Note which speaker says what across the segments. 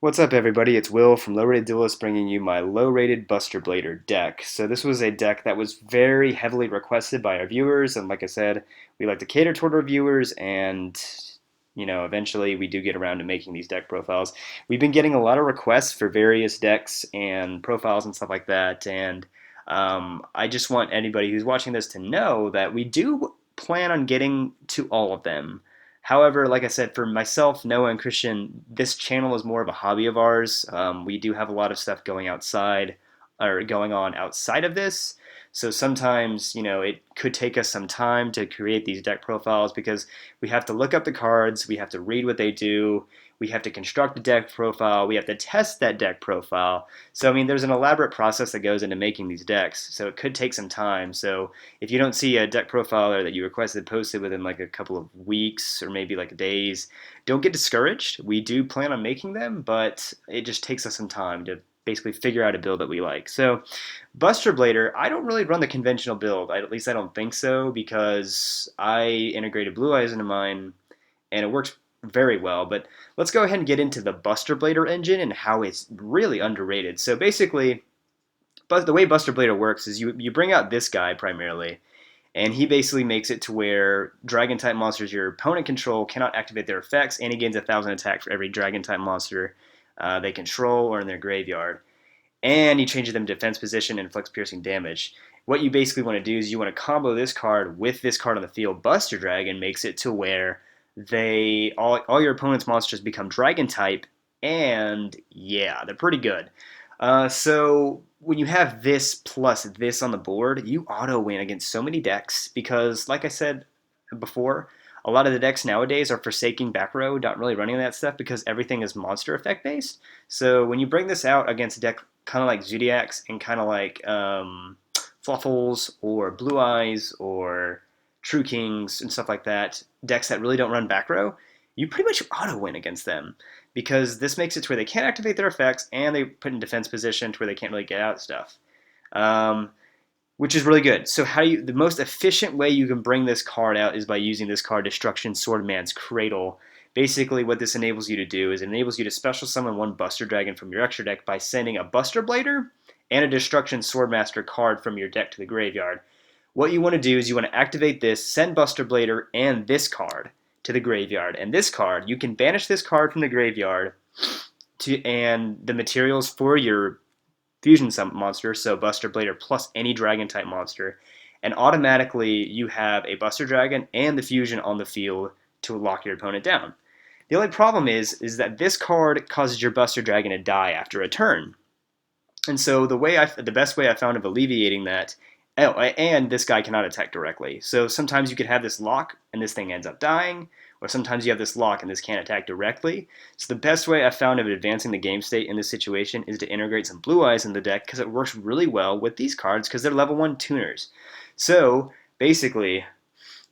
Speaker 1: What's up, everybody? It's Will from Low Rated Duelist bringing you my Low Rated Buster Blader deck. So, this was a deck that was very heavily requested by our viewers, and like I said, we like to cater toward our viewers, and eventually we do get around to making these deck profiles. We've been getting a lot of requests for various decks and profiles and stuff like that, and I just want anybody who's watching this to know that we do plan on getting to all of them. However, like I said, for myself, Noah, and Christian, this channel is more of a hobby of ours. We do have a lot of stuff going outside or going on outside of this. So sometimes, it could take us some time to create these deck profiles because we have to look up the cards, we have to read what they do, we have to construct a deck profile, we have to test that deck profile. So, I mean, there's an elaborate process that goes into making these decks. So it could take some time. So if you don't see a deck profiler that you requested posted within like a couple of weeks or maybe like days, don't get discouraged. We do plan on making them, but it just takes us some time to basically figure out a build that we like. So Buster Blader, I don't really run the conventional build. At least I don't think so because I integrated Blue Eyes into mine and it works very well. But let's go ahead and get into the Buster Blader engine and how it's really underrated. So basically, but the way Buster Blader works is you bring out this guy primarily, and he basically makes it to where dragon type monsters your opponent control cannot activate their effects, and he gains 1,000 attack for every dragon type monster they control or in their graveyard. And he changes them to defense position and inflicts piercing damage. What you basically want to do is you want to combo this card with this card on the field. Buster Dragon makes it to where all your opponent's monsters become dragon type, and yeah, they're pretty good. So when you have this plus this on the board, you auto win against so many decks because, like I said before, a lot of the decks nowadays are forsaking back row, not really running that stuff because everything is monster effect based. So when you bring this out against a deck kind of like Zodiacs and kind of like Fluffles or Blue Eyes or True Kings and stuff like that, decks that really don't run back row, you pretty much auto win against them because this makes it to where they can't activate their effects and they put in defense position to where they can't really get out stuff, which is really good. So the most efficient way you can bring this card out is by using this card, Destruction Swordman's Cradle. Basically, what this enables you to do is it enables you to special summon one Buster Dragon from your extra deck by sending a Buster Blader and a Destruction Swordmaster card from your deck to the graveyard. What you want to do is you want to activate this, send Buster Blader and this card to the graveyard. And this card, you can banish this card from the graveyard and the materials for your fusion monster, so Buster Blader plus any dragon type monster, and automatically you have a Buster Dragon and the fusion on the field to lock your opponent down. The only problem is that this card causes your Buster Dragon to die after a turn. And so the best way I found of alleviating that, oh, and this guy cannot attack directly. So sometimes you could have this lock and this thing ends up dying, or sometimes you have this lock and this can't attack directly. So the best way I found of advancing the game state in this situation is to integrate some Blue Eyes in the deck because it works really well with these cards because they're level 1 tuners. So basically,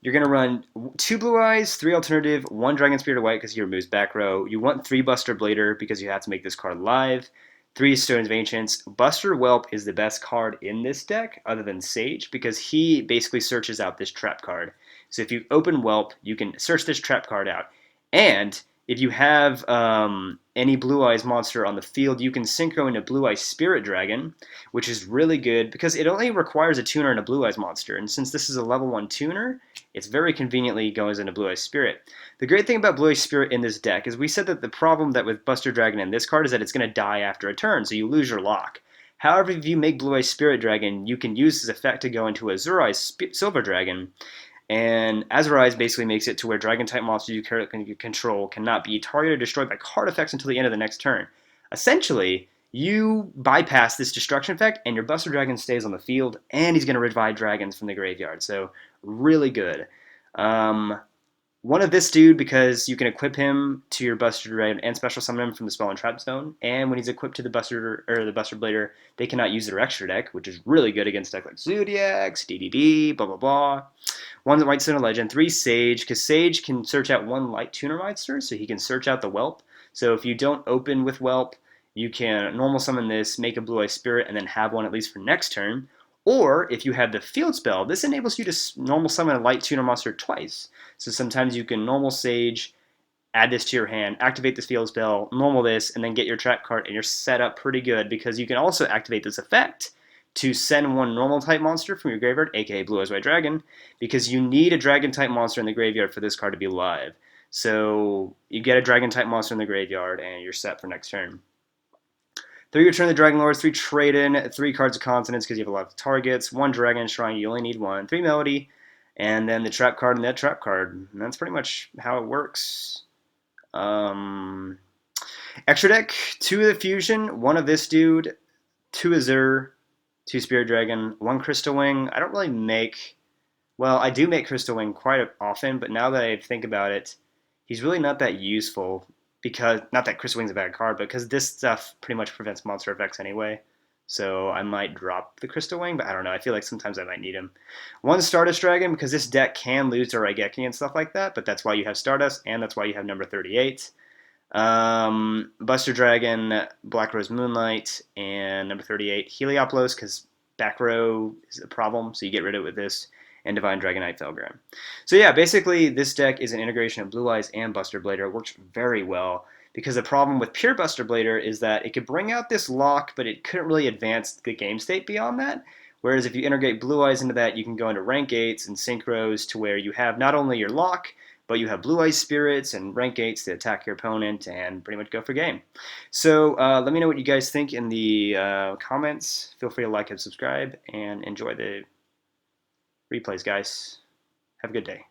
Speaker 1: you're going to run 2 Blue Eyes, 3 Alternative, 1 Dragon Spirit of White because he removes back row. You want 3 Buster Blader because you have to make this card live. 3 Stones of Ancients. Buster Whelp is the best card in this deck other than Sage because he basically searches out this trap card. So if you open Whelp, you can search this trap card out. And if you have any Blue Eyes monster on the field, you can synchro into Blue Eyes Spirit Dragon, which is really good because it only requires a tuner and a Blue Eyes monster. And since this is a level 1 tuner, it's very conveniently goes into Blue Eyes Spirit. The great thing about Blue Eyes Spirit in this deck is we said that the problem that with Buster Dragon in this card is that it's going to die after a turn, so you lose your lock. However, if you make Blue Eyes Spirit Dragon, you can use this effect to go into Azure Eyes Silver Dragon. And Azure Eyes basically makes it to where Dragon-type monsters you control cannot be targeted or destroyed by card effects until the end of the next turn. Essentially, you bypass this destruction effect, and your Buster Dragon stays on the field, and he's going to revive dragons from the graveyard. So, really good. One of this dude because you can equip him to your Buster Dragon and special summon him from the Spell and Trap Stone. And when he's equipped to the Buster Blader, they cannot use their extra deck, which is really good against decks like Zodiacs, DDD, blah blah blah. 1 White Stone Legend, 3 Sage, because Sage can search out 1 Light Tuner monster, so he can search out the Whelp. So if you don't open with Whelp, you can normal summon this, make a Blue Eye Spirit, and then have one at least for next turn. Or if you have the field spell, this enables you to normal summon a Light Tuner monster twice. So sometimes you can normal Sage, add this to your hand, activate this field spell, normal this, and then get your trap card, and you're set up pretty good because you can also activate this effect to send one normal type monster from your graveyard, aka Blue Eyes White Dragon, because you need a dragon type monster in the graveyard for this card to be live. So you get a dragon type monster in the graveyard, and you're set for next turn. 3 Return the Dragon Lords, 3 Trade In, 3 cards of Consonance because you have a lot of targets, 1 Dragon Shrine, you only need 1, 3 Melody, and then the trap card and that trap card. And that's pretty much how it works. Extra deck, 2 of the Fusion, 1 of this dude, 2 Azure, 2 Spirit Dragon, 1 Crystal Wing. I don't really make, well, I do make Crystal Wing quite often, but now that I think about it, he's really not that useful because, not that Crystal Wing's a bad card, but because this stuff pretty much prevents monster effects anyway. So I might drop the Crystal Wing, but I don't know. I feel like sometimes I might need him. 1 Stardust Dragon, because this deck can lose to Raigeki and stuff like that, but that's why you have Stardust, and that's why you have number 38. Buster Dragon, Black Rose Moonlight, and number 38, Helioplos, because back row is a problem, so you get rid of it with this, and Divine Dragonite Felgrim. So yeah, basically this deck is an integration of Blue Eyes and Buster Blader. It works very well, because the problem with pure Buster Blader is that it could bring out this lock, but it couldn't really advance the game state beyond that. Whereas if you integrate Blue Eyes into that, you can go into rank 8s and synchros to where you have not only your lock, but you have Blue Eyes Spirits and rank 8s to attack your opponent and pretty much go for game. So let me know what you guys think in the comments. Feel free to like and subscribe, and enjoy the replays, guys. Have a good day.